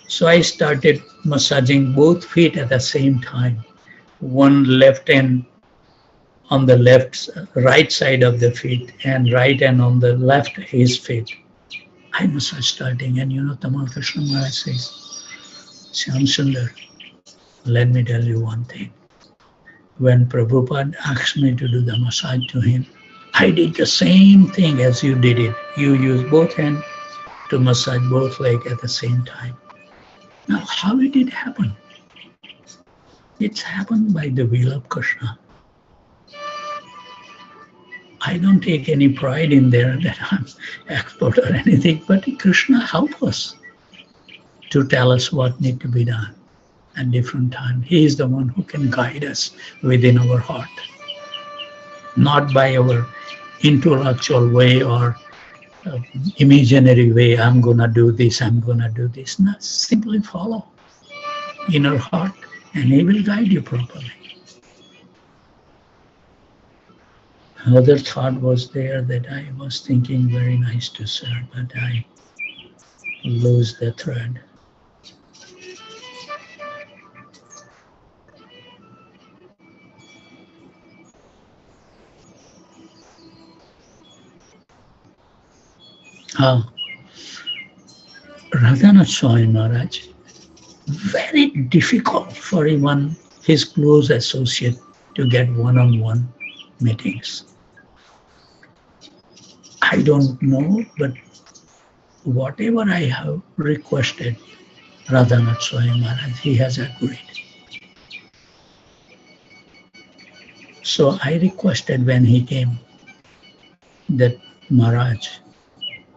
So I started massaging both feet at the same time. One left hand on the right side of the feet and right hand on the left his feet. I massage starting, and Tamal Krishna Maharaj says, Shyam Sundar, let me tell you one thing. When Prabhupada asked me to do the massage to him, I did the same thing as you did it. You used both hands to massage both legs at the same time. Now, how did it happen? It's happened by the will of Krishna. I don't take any pride in there that I'm expert or anything, but Krishna help us to tell us what needs to be done at different times. He is the one who can guide us within our heart, not by our intellectual way or imaginary way. I'm gonna do this, I'm gonna do this. No, simply follow inner heart and he will guide you properly. Another thought was there that I was thinking very nice to share, but I lose the thread. Radhanath Swami Maharaj, very difficult for even his close associate to get one-on-one meetings. I don't know, but whatever I have requested Radhanath Swami Maharaj, he has agreed. So I requested when he came that Maharaj,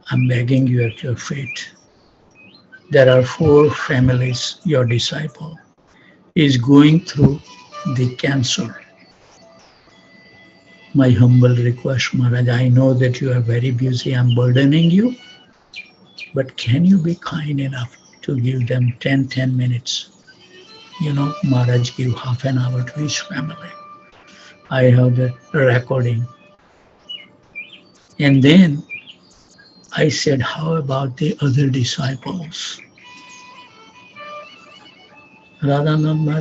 I'm begging you at your feet. There are 4 families, your disciple is going through the cancer. My humble request, Maharaj, I know that you are very busy, I'm burdening you, but can you be kind enough to give them 10 minutes? Maharaj give half an hour to each family. I have the recording. And then I said, how about the other disciples? Radhanand Maharaj